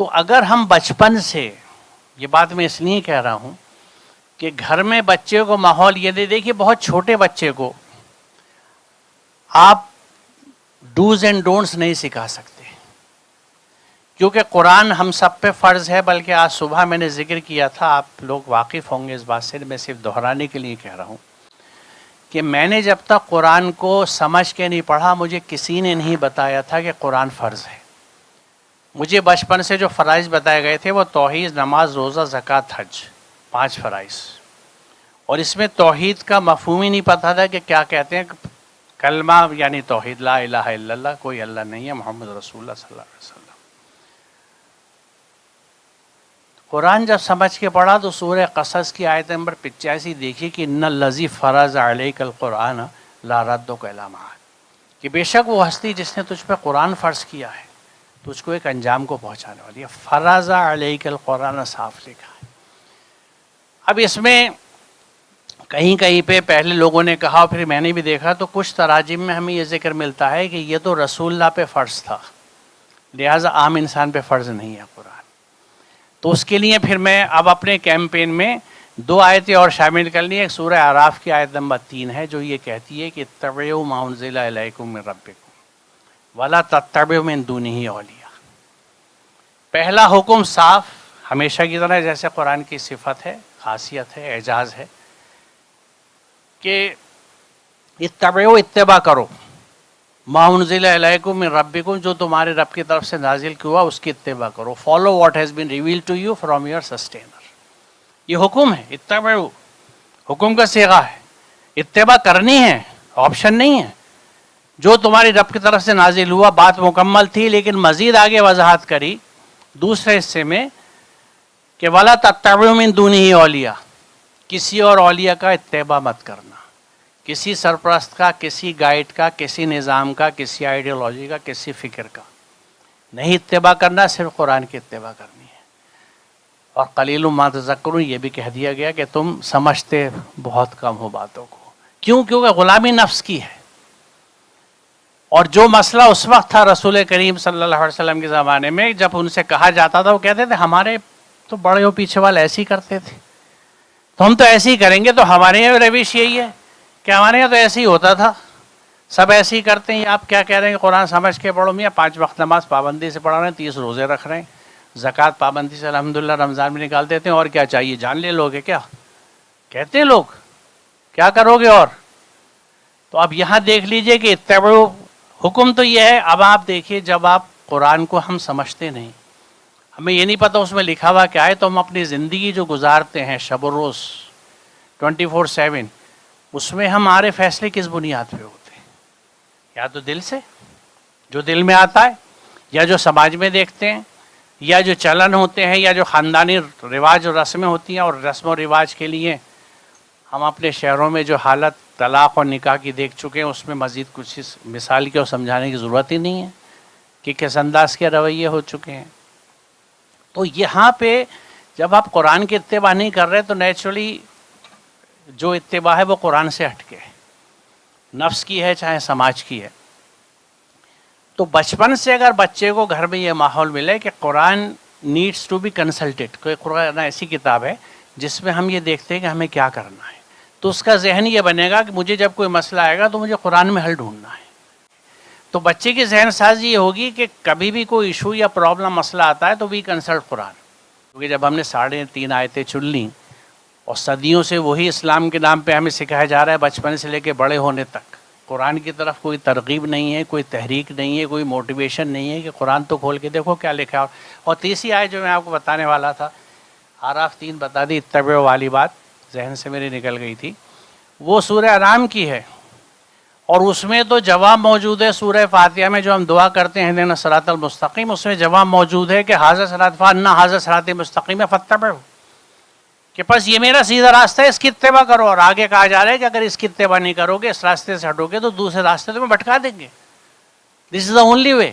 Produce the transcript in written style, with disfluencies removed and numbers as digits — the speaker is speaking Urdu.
تو اگر ہم بچپن سے، یہ بات میں اس لیے کہہ رہا ہوں کہ گھر میں بچے کو ماحول یہ دے، دیکھیے بہت چھوٹے بچے کو آپ ڈوز اینڈ ڈونٹس نہیں سکھا سکتے، کیونکہ قرآن ہم سب پہ فرض ہے، بلکہ آج صبح میں نے ذکر کیا تھا، آپ لوگ واقف ہوں گے اس بات سے، میں صرف دہرانے کے لیے کہہ رہا ہوں کہ میں نے جب تک قرآن کو سمجھ کے نہیں پڑھا، مجھے کسی نے نہیں بتایا تھا کہ قرآن فرض ہے۔ مجھے بچپن سے جو فرائض بتائے گئے تھے وہ توحید، نماز، روزہ، زکوٰۃ، حج، 5 فرائض، اور اس میں توحید کا مفہوم ہی نہیں پتا تھا کہ کیا کہتے ہیں کلمہ، یعنی توحید، لا الہ الا اللہ، کوئی اللہ نہیں ہے، محمد رسول اللہ صلی اللہ علیہ وسلم۔ قرآن جب سمجھ کے پڑھا تو سورہ قصص کی آیت نمبر 85 دیکھیے کہ ان الذی فرض علیک القرآن لا ردک الی معاد، کہ بے شک وہ ہستی جس نے تجھ پہ قرآن فرض کیا ہے تجھ کو ایک انجام کو پہنچانے والی ہے۔ فرض علیک القرآن صاف لکھا ہے۔ اب اس میں کہیں کہیں پہ پہلے لوگوں نے کہا، پھر میں نے بھی دیکھا تو کچھ تراجم میں ہمیں یہ ذکر ملتا ہے کہ یہ تو رسول اللہ پہ فرض تھا، لہٰذا عام انسان پہ فرض نہیں ہے قرآن۔ تو اس کے لیے پھر میں اب اپنے کیمپین میں 2 آیتیں اور شامل کر لی۔ ایک سورہ اعراف کی آیت نمبر 3 ہے جو یہ کہتی ہے کہ اتبعوا ما انزل الیکم من ربکم ولا تتبعوا من دونہ اولیاء۔ پہلا حکم صاف، ہمیشہ کی طرح جیسے قرآن کی صفت ہے، خاصیت ہے، اعجاز ہے کہ اتبعوا، اتباع کرو، ما انزل الیکم من ربکم، جو تمہارے رب کی طرف سے نازل کیا اس کی اتباع کرو۔ Follow what has been revealed to you from your sustainer. یہ حکم ہے، اتبعوا حکم کا صیغہ ہے، اتباع کرنی ہے، آپشن نہیں ہے۔ جو تمہاری رب کی طرف سے نازل ہوا، بات مکمل تھی، لیکن مزید آگے وضاحت کری دوسرے حصے میں کہ وَلَا تَتَّبِعُوا مِن دُونِهِ اولیاء، کسی اور اولیاء کا اتباع مت کرنا، کسی سرپرست کا، کسی گائیڈ کا، کسی نظام کا، کسی آئیڈیالوجی کا، کسی فکر کا نہیں اتباع کرنا، صرف قرآن کی اتباع کرنی ہے۔ اور قلیل ما تذکرون، یہ بھی کہہ دیا گیا کہ تم سمجھتے بہت کم ہو باتوں کو۔ کیوں؟ کیونکہ غلامی نفس کی ہے۔ اور جو مسئلہ اس وقت تھا رسول کریم صلی اللہ علیہ وسلم کے زمانے میں، جب ان سے کہا جاتا تھا وہ کہتے تھے ہمارے تو بڑے و پیچھے والے ایسے ہی کرتے تھے، تو ہم تو ایسے ہی کریں گے۔ تو ہمارے یہاں روش یہی ہے کہ ہمارے یہاں تو ایسے ہی ہوتا تھا، سب ایسے ہی کرتے ہیں۔ آپ کیا کہہ رہے ہیں کہ قرآن سمجھ کے پڑھو، میاں 5 وقت نماز پابندی سے پڑھا رہے ہیں، 30 روزے رکھ رہے ہیں، زکوٰۃ پابندی سے الحمدللہ رمضان میں نکال دیتے ہیں، اور کیا چاہیے؟ جان لے لوگے کیا کہتے ہیں لوگ، کیا کرو گے؟ اور تو اب یہاں دیکھ لیجئے کہ اتبعوا، حکم تو یہ ہے۔ اب آپ دیکھیے جب آپ قرآن کو ہم سمجھتے نہیں، ہمیں یہ نہیں پتہ اس میں لکھا ہوا کیا ہے، تو ہم اپنی زندگی جو گزارتے ہیں شب و روز 24/7، اس میں ہمارے فیصلے کس بنیاد پہ ہوتے ہیں؟ یا تو دل سے، جو دل میں آتا ہے، یا جو سماج میں دیکھتے ہیں، یا جو چلن ہوتے ہیں، یا جو خاندانی رواج اور رسمیں ہوتی ہیں۔ اور رسم و رواج کے لیے ہم اپنے شہروں میں جو حالت طلاق اور نکاح کی دیکھ چکے ہیں، اس میں مزید کچھ اس مثال کی اور سمجھانے کی ضرورت ہی نہیں ہے کہ کس انداز کے رویے ہو چکے ہیں۔ تو یہاں پہ جب آپ قرآن کی اتباع نہیں کر رہے تو نیچرلی جو اتباع ہے وہ قرآن سے ہٹ کے ہے، نفس کی ہے چاہے سماج کی ہے۔ تو بچپن سے اگر بچے کو گھر میں یہ ماحول ملے کہ قرآن نیڈس ٹو بی کنسلٹیڈ، کوئی قرآن ایسی کتاب ہے جس میں ہم یہ دیکھتے ہیں کہ ہمیں کیا کرنا ہے، تو اس کا ذہن یہ بنے گا کہ مجھے جب کوئی مسئلہ آئے گا تو مجھے قرآن میں حل ڈھونڈنا ہے۔ تو بچے کی ذہن سازی یہ ہوگی کہ کبھی بھی کوئی ایشو یا پرابلم مسئلہ آتا ہے تو وی کنسلٹ قرآن، کیونکہ جب ہم نے 3.5 آیتیں چن لیں اور صدیوں سے وہی اسلام کے نام پہ ہمیں سکھایا جا رہا ہے بچپن سے لے کے بڑے ہونے تک، قرآن کی طرف کوئی ترغیب نہیں ہے، کوئی تحریک نہیں ہے، کوئی موٹیویشن نہیں ہے کہ قرآن تو کھول کے دیکھو کیا لکھا ہے۔ اور تیسری آیت جو میں آپ کو بتانے والا تھا، اعراف 3 بتا دی، اتبعوا والی بات ذہن سے میری نکل گئی تھی، وہ سورہ انعام کی ہے، اور اس میں تو جواب موجود ہے۔ سورہ فاتحہ میں جو ہم دعا کرتے ہیں اہدنا الصراط المستقیم، اس میں جواب موجود ہے کہ ھذا صراط فان ھذا صراط مستقیم فاتبعوا، کہ بس یہ میرا سیدھا راستہ ہے، اس کی اتباع کرو۔ اور آگے کہا جا رہا ہے کہ اگر اس کی اتباع نہیں کرو گے، اس راستے سے ہٹو گے تو دوسرے راستے تمہیں بھٹکا دیں گے، دس از دا اونلی وے۔